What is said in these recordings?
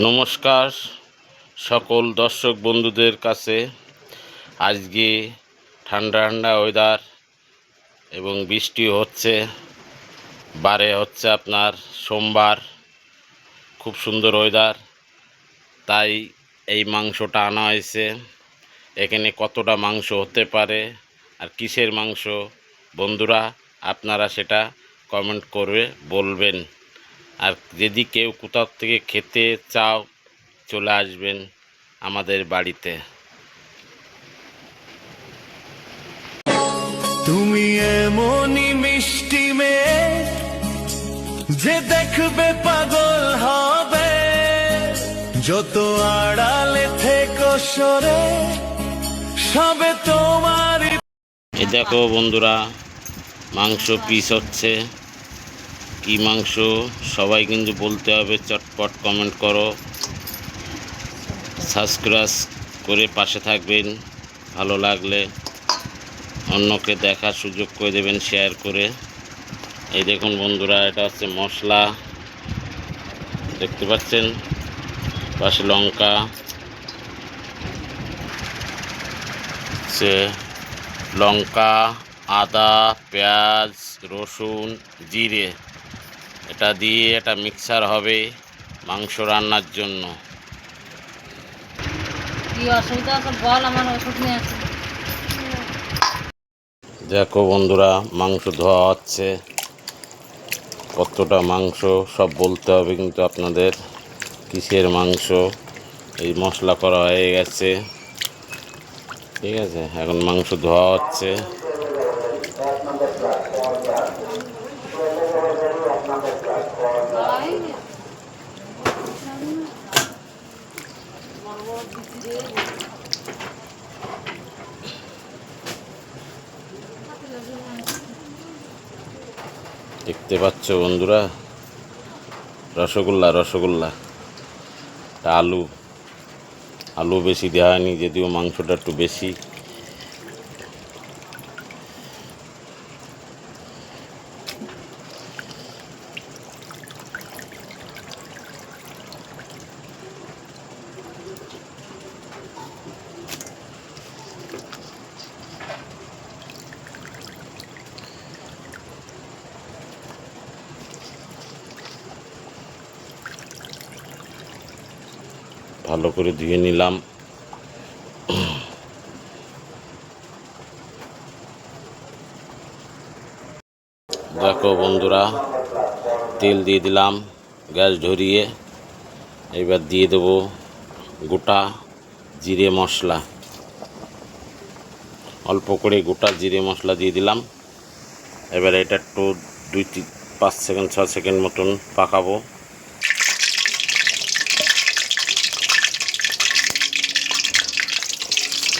নমস্কার সকল দর্শক বন্ধুদের কাছে। আজকে ঠান্ডা ঠান্ডা ওয়েদার এবং বৃষ্টি হচ্ছে, বারে হচ্ছে আপনার সোমবার, খুব সুন্দর ওয়েদার, তাই এই মাংসটা আনা হয়েছে। এখানে কতটা মাংস হতে পারে আর কিসের মাংস, বন্ধুরা আপনারা সেটা কমেন্ট করে বলবেন। আর যদি কেউ কোথাও থেকে খেতে চাও, চলে আসবেন আমাদের বাড়িতে। তুমি এমনই মিষ্টি মেয়ে যে দেখবে পাগল হবে, যত আড়ালে থেকে সরে সবে তোমার। এই দেখো বন্ধুরা, মাংস পিস হচ্ছে। কি মাংস সবাই কিন্তু বলতে হবে, চটপট কমেন্ট করো, সাবস্ক্রাইব করে পাশে থাকবেন। ভালো লাগলে অন্যকে দেখার সুযোগ করে দেবেন শেয়ার করে। এই দেখুন বন্ধুরা, এটা হচ্ছে মশলা, দেখতে পাচ্ছেন, পাশে লঙ্কা, লঙ্কা, আদা, পেঁয়াজ, রসুন, জিরে, এটা দিয়ে এটা মিক্সার হবে মাংস রান্নার জন্য। কি অসুবিধা আছে বল, আমার ওষুধ নিয়ে আছে। দেখো বন্ধুরা, মাংস ধোয়া হচ্ছে। কতটা মাংস সব বলতে হবে কিন্তু আপনাদের, কিসের মাংস। এই মশলা করা হয়ে গেছে, ঠিক আছে। এখন মাংস ধোয়া হচ্ছে। দেখতে পাচ্ছ বন্ধুরা, রসগোল্লা রসগোল্লা। আলু আলু বেশি দেওয়া হয়নি, যদিও মাংসটা একটু বেশি। ভালো করে ধুয়ে নিলাম। দেখো বন্ধুরা, তেল দিয়ে দিলাম গ্যাস ধরিয়ে। এবার দিয়ে দেবো গোটা জিরে মশলা, অল্প করে গোটা জিরে মশলা দিয়ে দিলাম। এবার এটা একটু 5 সেকেন্ড 6 সেকেন্ড মতন পাকাবো।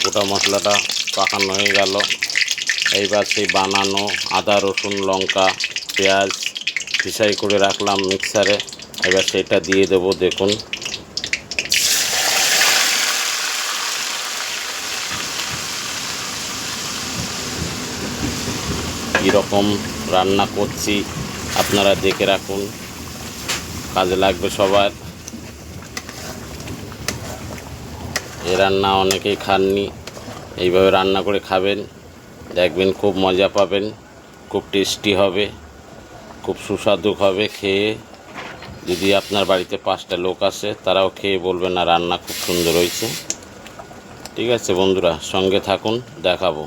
গোটা মশলাটা পাকানো হয়ে গেল। এইবার সেই বানানো আদা রসুন লঙ্কা পেঁয়াজ পিসাই করে রাখলাম মিক্সারে, এবার সেটা দিয়ে দেবো। দেখুন কীরকম রান্না করছি, আপনারা দেখে রাখুন, কাজে লাগবে সবার। এই রান্না অনেকেই খাননি, এইভাবে রান্না করে খাবেন, দেখবেন খুব মজা পাবেন, খুব টেস্টি হবে, খুব সুস্বাদু হবে খেয়ে। যদি আপনার বাড়িতে 5টা লোক আসে, তারাও খেয়ে বলবেন না রান্না খুব সুন্দর হয়েছে। ঠিক আছে বন্ধুরা, সঙ্গে থাকুন, দেখাবো।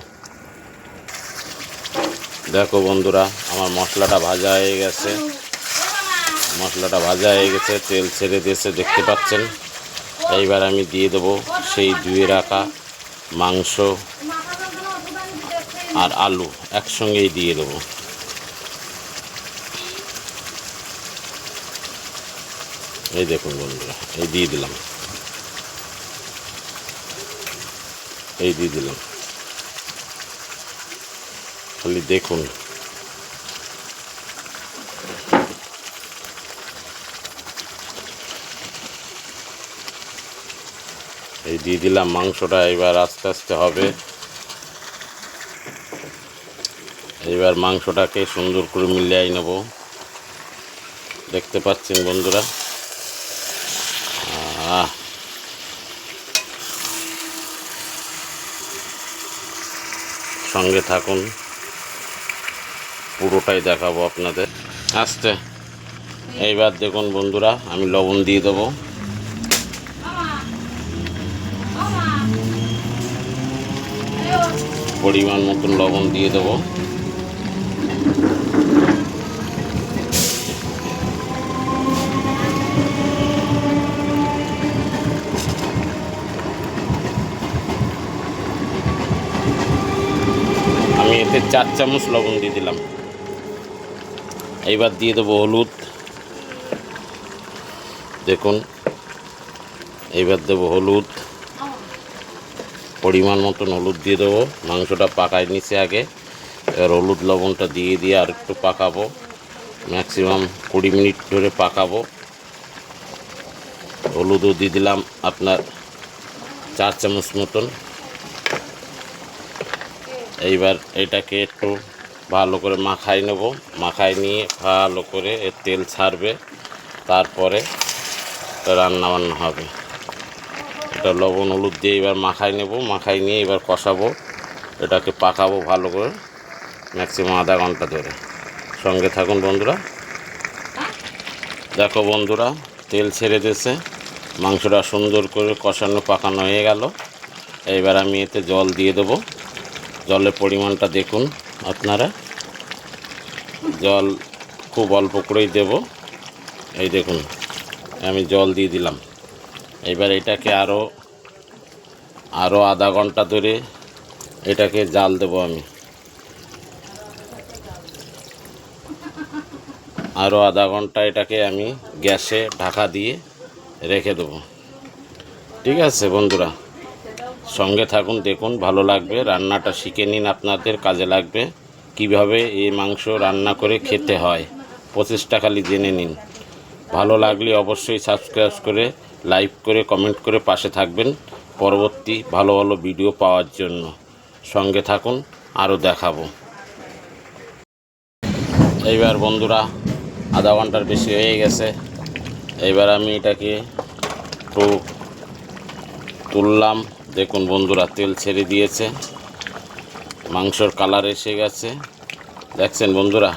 দেখো বন্ধুরা, আমার মশলাটা ভাজা হয়ে গেছে, তেল ছেড়ে দিয়েছে, দেখতে পাচ্ছেন। এইবার আমি দিয়ে দেবো সেই ধুয়ে রাখা মাংস আর আলু একসঙ্গেই দিয়ে দেবো। এই দেখুন বন্ধুরা, এই দিয়ে দিলাম। খালি দেখুন, এই দিয়ে দিলাম মাংসটা। এবার আস্তে আস্তে হবে। এবার মাংসটাকে সুন্দর করে মিলিয়ে নেব, দেখতে পাচ্ছেন বন্ধুরা। সঙ্গে থাকুন, পুরোটাই দেখাবো আপনাদের। আস্তে এইবার দেখুন বন্ধুরা, আমি লবণ দিয়ে দেবো। পরিমাণ মতন লবণ দিয়ে দেবো। আমি এতে 4 চামচ লবণ দিয়ে দিলাম। এইবার দিয়ে দেবো হলুদ। দেখুন, এইবার দেবো হলুদ, পরিমাণ মতন হলুদ দিয়ে দেবো। মাংসটা পাকায় নিচে আগে, এবার হলুদ লবণটা দিয়ে আর একটু পাকাবো, ম্যাক্সিমাম 20 মিনিট ধরে পাকাবো। হলুদও দিয়ে দিলাম আপনার 4 চামচ মতন। এইবার এটাকে একটু ভালো করে মাখাই নেব। মাখাই নিয়ে ভালো করে এর তেল ছাড়বে, তারপরে রান্না বান্না হবে। এটা লবণ হলুদ দিয়ে এবার মাখাই নেব। মাখাই নিয়ে এবার কষাবো, এটাকে পাকাবো ভালো করে, ম্যাক্সিমাম আধা ঘন্টা ধরে। সঙ্গে থাকুন বন্ধুরা। দেখো বন্ধুরা, তেল ছেড়ে দিয়েছে, মাংসটা সুন্দর করে কষানো পাকানো হয়ে গেল। এইবার আমি এতে জল দিয়ে দেবো। জলের পরিমাণটা দেখুন আপনারা, জল খুব অল্প করেই দেব। এই দেখুন, আমি জল দিয়ে দিলাম। এবার এটাকে আরও আধা ঘন্টা ধরে এটাকে জাল দেব। আমি আরও আধা ঘন্টা এটাকে আমি গ্যাসে ঢাকা দিয়ে রেখে দেবো। ঠিক আছে বন্ধুরা, সঙ্গে থাকুন, দেখুন, ভালো লাগবে। রান্নাটা শিখে নিন, আপনাদের কাজে লাগবে। কিভাবে এই মাংস রান্না করে খেতে হয় প্রচেষ্টা খালি জেনে নিন। ভালো লাগলে অবশ্যই সাবস্ক্রাইব করে, লাইক করে, কমেন্ট করে পাশে থাকবেন পরবর্তী ভালো ভালো ভিডিও পাওয়ার জন্য। সঙ্গে থাকুন, আরও দেখাবো। এইবার বন্ধুরা, আধা ঘন্টার বেশি হয়ে গেছে। এইবার আমি এটাকে একটু তুললাম। দেখুন বন্ধুরা, তেল ছেড়ে দিয়েছে, মাংসর কালার এসে গেছে। দেখছেন বন্ধুরা,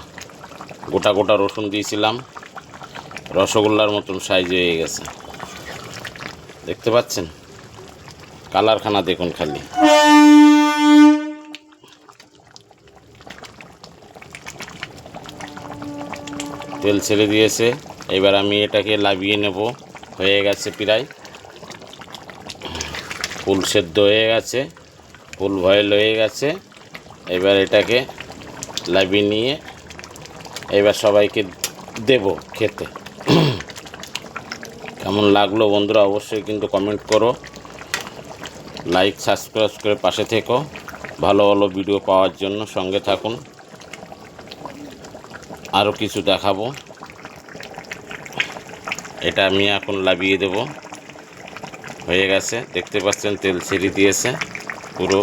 গোটা গোটা রসুন দিয়েছিলাম, রসগোল্লার মতন সাইজ হয়ে গেছে। দেখতে পাচ্ছেন কালারখানা, দেখুন খালি। তেল ছেড়ে দিয়েছে। এবার আমি এটাকে লাভিয়ে নেব। হয়ে গেছে প্রায়, ফুল সেদ্ধ হয়ে গেছে, ফুল বয়েল হয়ে গেছে। এবার এটাকে লাভিয়ে নিয়ে এবার সবাইকে দেব খেতে। কেমন লাগলো বন্ধুরা অবশ্যই কিন্তু কমেন্ট করো, লাইক সাবস্ক্রাইব করে পাশে থেকো ভালো ভালো ভিডিও পাওয়ার জন্য। সঙ্গে থাকুন, আরও কিছু দেখাবো। এটা আমি এখন লাভিয়ে দেব। হয়ে গেছে, দেখতে পাচ্ছেন তেল ছেড়ে দিয়েছে, পুরো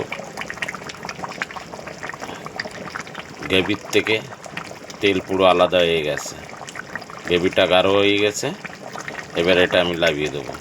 গ্রেভির থেকে তেল পুরো আলাদা হয়ে গেছে, গ্রেভিটা গাঢ় হয়ে গেছে। এবার এটা আমি লাভিয়ে দেবো।